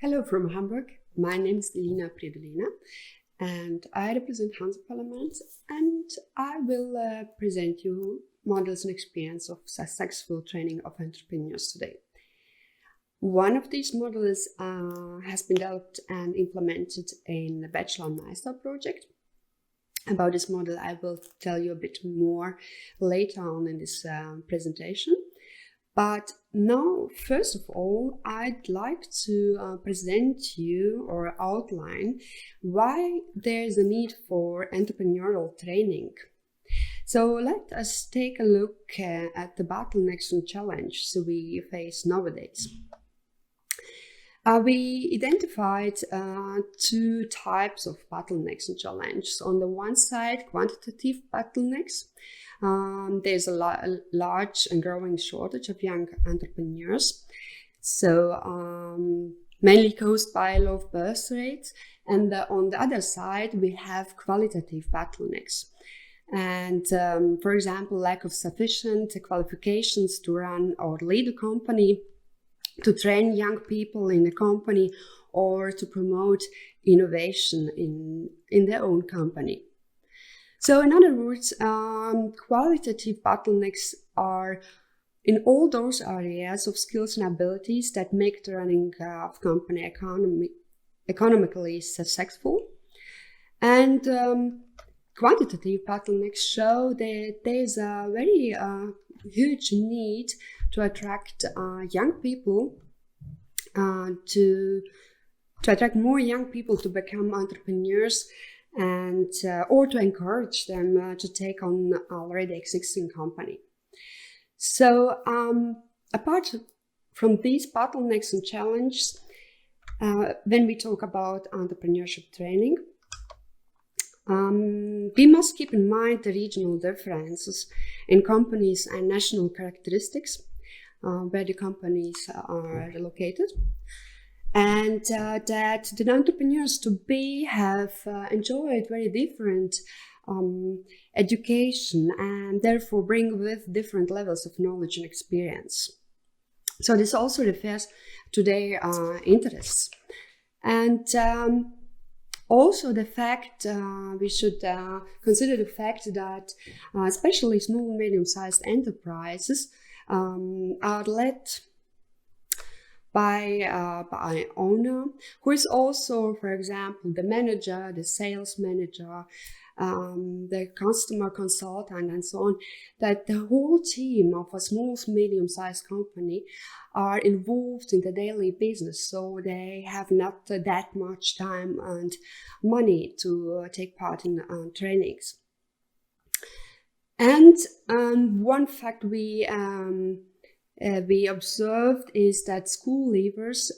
Hello from Hamburg. My name is Elina Priedulena and I represent Hanse-Parlament, and I will present you models and experience of successful training of entrepreneurs today. One of these models has been developed and implemented in the Bachelor Meister project. About this model I will tell you a bit more later on in this presentation. But now, first of all, I'd like to present you or outline why there is a need for entrepreneurial training. So let us take a look at the bottlenecks challenges we face nowadays. We identified two types of bottlenecks and challenges. On the one side, quantitative bottlenecks. There's a large and growing shortage of young entrepreneurs, so mainly caused by low birth rates. And on the other side, we have qualitative bottlenecks. And for example, lack of sufficient qualifications to run or lead a company, to train young people in the company, or to promote innovation in their own company. So in other words, qualitative bottlenecks are in all those areas of skills and abilities that make the running of company economically successful. And quantitative bottlenecks show that there's a very huge need to attract young people, to attract more young people to become entrepreneurs, and or to encourage them to take on already existing company. So apart from these bottlenecks and challenges, when we talk about entrepreneurship training, we must keep in mind the regional differences in companies and national characteristics where the companies are located. And that the entrepreneurs to be have enjoyed very different education, and therefore bring with different levels of knowledge and experience. So this also refers to their interests. And also the fact, we should consider the fact that especially small and medium-sized enterprises are led by owner, who is also, for example, the manager, the sales manager, the customer consultant, and so on. That the whole team of a small, medium-sized company are involved in the daily business, so they have not that much time and money to take part in trainings. And one fact we observed is that school leavers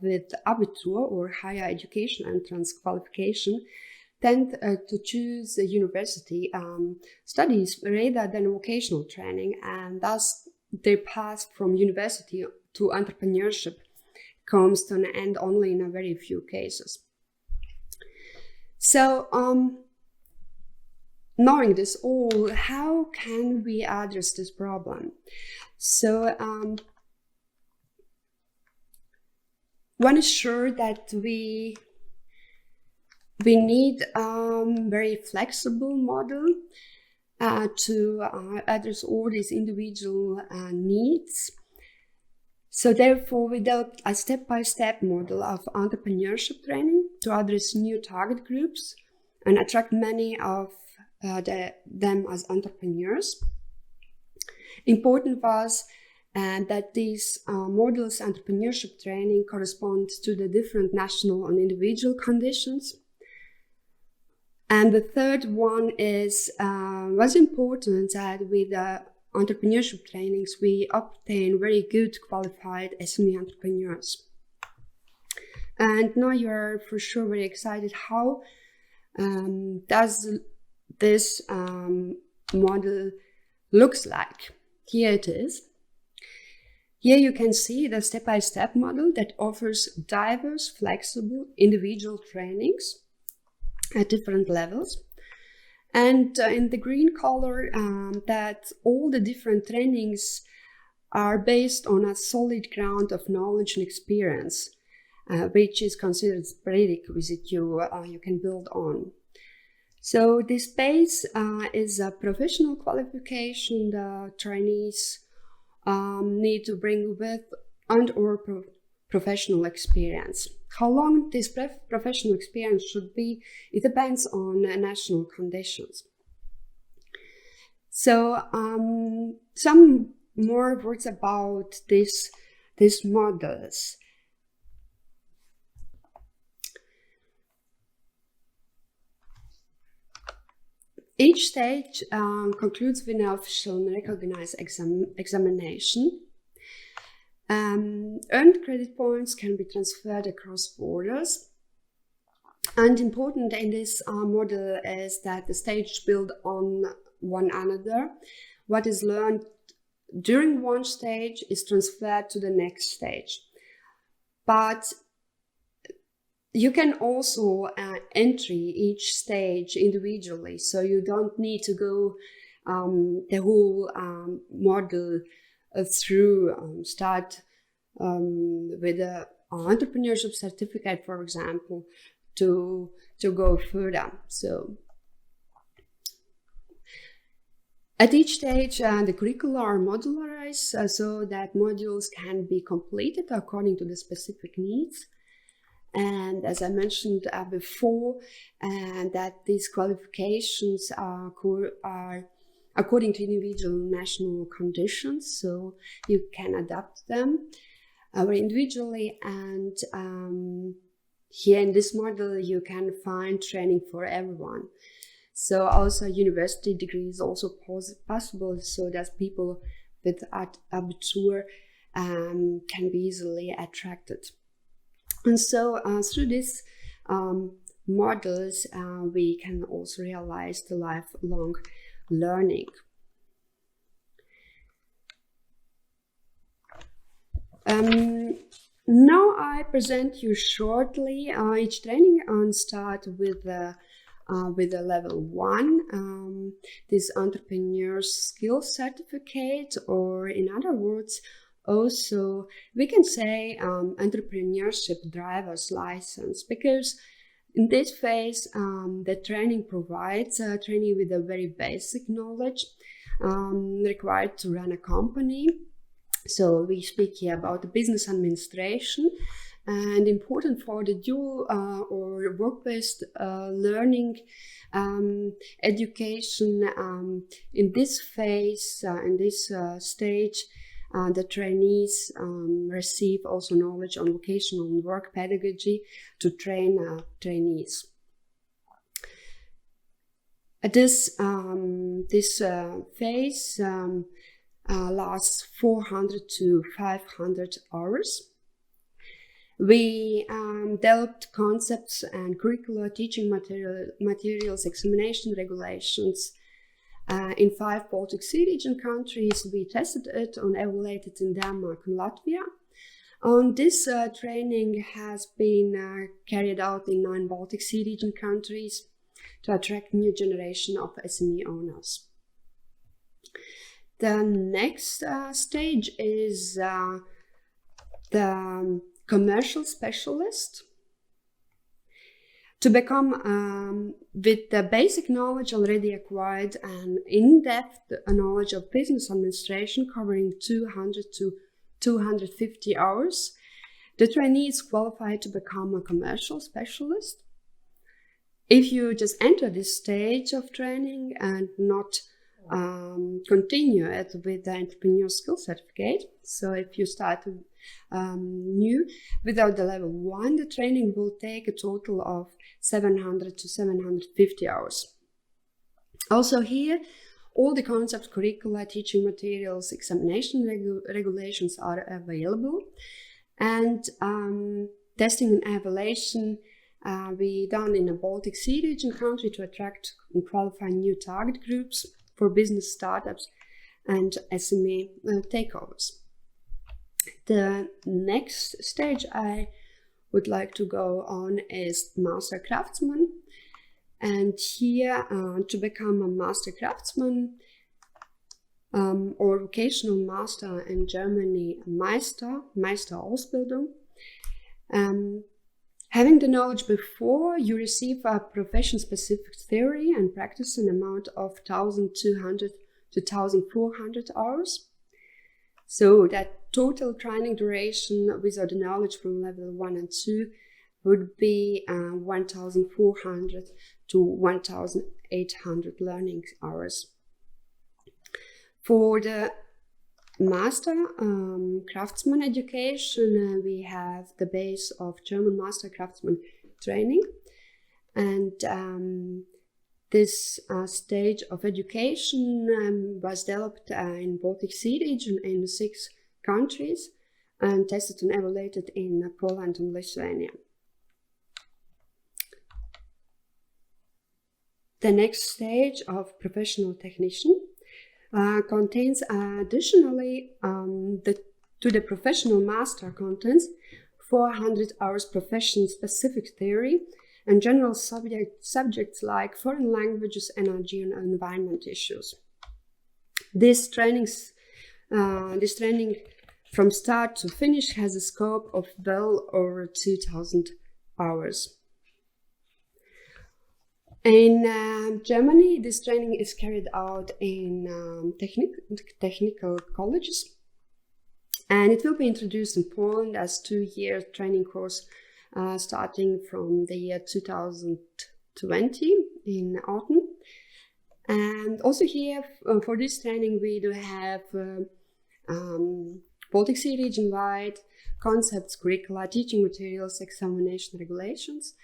with Abitur or higher education entrance qualification tend to choose university studies rather than vocational training, and thus their path from university to entrepreneurship comes to an end only in a very few cases. So knowing this all, how can we address this problem? So one is sure that we need a very flexible model to address all these individual needs. So therefore, we developed a step-by-step model of entrepreneurship training to address new target groups and attract many of them as entrepreneurs. Important was that these models entrepreneurship training correspond to the different national and individual conditions. And the third one is was important that with entrepreneurship trainings we obtain very good qualified SME entrepreneurs. And now you're for sure very excited how does this model looks like. Here it is. Here you can see the step-by-step model that offers diverse, flexible, individual trainings at different levels. And in the green color, that all the different trainings are based on a solid ground of knowledge and experience. which is considered prerequisite you can build on. So this base is a professional qualification the trainees need to bring with and/or professional experience. How long this professional experience should be, it depends on national conditions. So some more words about these models. Each stage concludes with an official and recognized examination. Earned credit points can be transferred across borders. And important in this model is that the stages build on one another. What is learned during one stage is transferred to the next stage. But you can also enter each stage individually, so you don't need to go the whole model through. Start with an entrepreneurship certificate, for example, to go further. So at each stage, the curricula are modularized so that modules can be completed according to the specific needs. And as I mentioned before, that these qualifications are according to individual national conditions, so you can adapt them individually. And here in this model, you can find training for everyone. So also university degree is also possible, so that people with Abitur can be easily attracted. And so through these models, we can also realize the lifelong learning. Now I present you shortly each training and start with the level 1, this entrepreneur skill certificate, or in other words, also we can say entrepreneurship driver's license, because in this phase the training provides a trainee with a very basic knowledge required to run a company. So we speak here about the business administration, and important for the dual or work-based learning education. In this phase, in this stage, the trainees receive also knowledge on vocational and work pedagogy to train trainees. This phase lasts 400 to 500 hours. We developed concepts and curricular, teaching materials, examination regulations in 5 Baltic Sea region countries. We tested it and evaluated in Denmark and Latvia. And this training has been carried out in 9 Baltic Sea region countries to attract new generation of SME owners. The next stage is the commercial specialist. To become, with the basic knowledge already acquired and in-depth knowledge of business administration covering 200 to 250 hours, the trainee is qualified to become a commercial specialist. If you just enter this stage of training and not continue it with the entrepreneur skill certificate, so if you start new without the level 1, the training will take a total of 700 to 750 hours. Also here, all the concepts, curricula, teaching materials, examination regulations are available, and testing and evaluation we done in a Baltic Sea region country to attract and qualify new target groups for business startups and SME takeovers. The next stage I would like to go on is Master Craftsman. And here to become a Master Craftsman or vocational master in Germany, Meister Ausbildung, Having the knowledge before, you receive a profession-specific theory and practice an amount of 1,200 to 1,400 hours. So that total training duration without the knowledge from level 1 and 2 would be 1,400 to 1,800 learning hours. For the Master Craftsman education, we have the base of German Master Craftsman training, and this stage of education was developed in Baltic Sea region in 6 countries and tested and evaluated in Poland and Lithuania. The next stage of professional technician contains additionally to the professional master contents 400 hours profession-specific theory and general subjects like foreign languages, energy, and environment issues. This training from start to finish has a scope of well over 2,000 hours. In Germany, this training is carried out in technical colleges, and it will be introduced in Poland as 2-year training course starting from the year 2020 in autumn. And also here for this training we do have Baltic Sea region-wide concepts, curricula, teaching materials, examination regulations,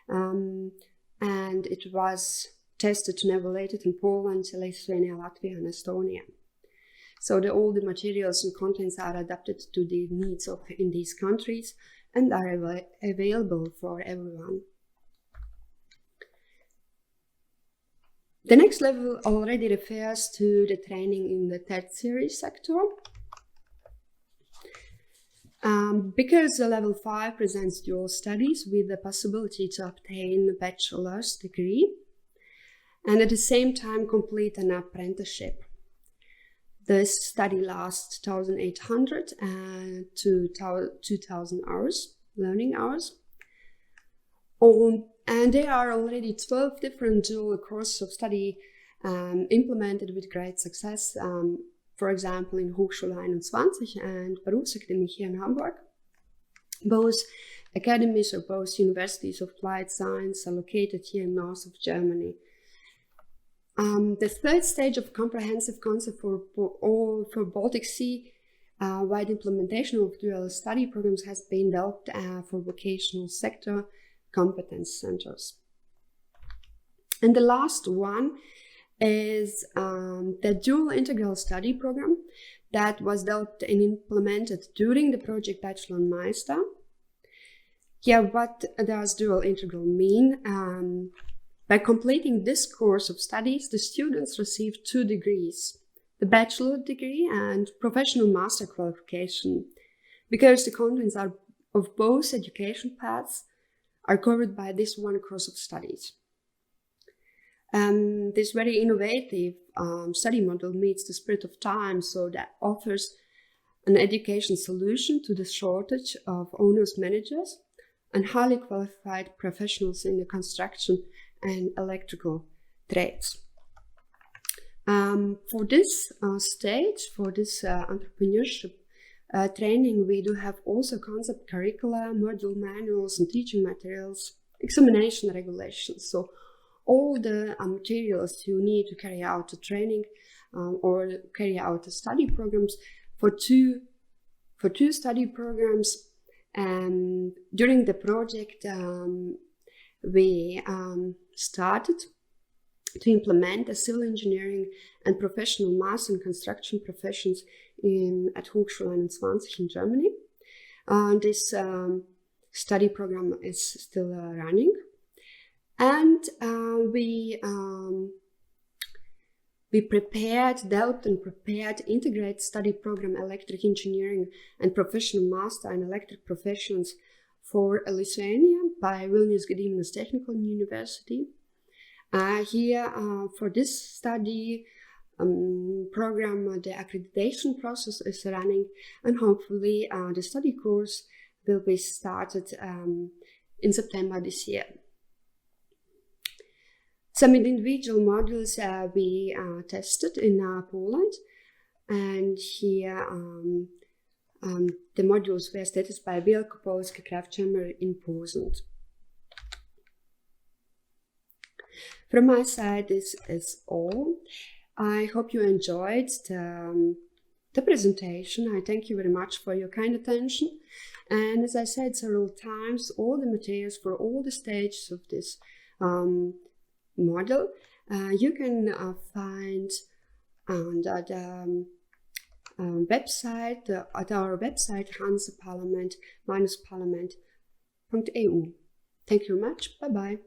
and it was tested and evaluated in Poland, Lithuania, Latvia, and Estonia. So all the materials and contents are adapted to the needs in these countries and are available for everyone. The next level already refers to the training in the tertiary sector. Because the level 5 presents dual studies with the possibility to obtain a bachelor's degree and at the same time complete an apprenticeship. This study lasts 1,800 to 2,000 hours, learning hours. And there are already 12 different dual courses of study implemented with great success. For example, in Hochschule 21 and Berufsakademie here in Hamburg. Both academies or both universities of applied science are located here in north of Germany. The third stage of comprehensive concept for Baltic Sea wide implementation of dual study programs has been developed for vocational sector competence centers. And the last one is the dual integral study program that was developed and implemented during the project Bachelor Meister. Yeah, what does dual integral mean? By completing this course of studies, the students receive 2 degrees, the bachelor degree and professional master qualification, because the contents of both education paths are covered by this one course of studies. This very innovative study model meets the spirit of time, so that offers an education solution to the shortage of owners, managers, and highly qualified professionals in the construction and electrical trades. For this stage, for this entrepreneurship training, we do have also concept curricula, module manuals, and teaching materials, examination regulations. So all the materials you need to carry out the training or carry out the study programs for two study programs. And during the project, we started to implement the civil engineering and professional master and construction professions at Hochschule 21 in Germany. This study program is still running. And we developed and prepared integrated study program electric engineering and professional master and electric professions for Lithuania by Vilnius Gediminas Technical University. Here, for this study program, the accreditation process is running, and hopefully the study course will be started in September this year. Some individual modules we tested in Poland, and here the modules were stated by Wielkopolska Craftsman in Poland. From my side, this is all. I hope you enjoyed the presentation. I thank you very much for your kind attention. And as I said several times, all the materials for all the stages of this model you can find on the website, at our website, Hanse-Parlament-Parlament.eu. Thank you very much. Bye-bye.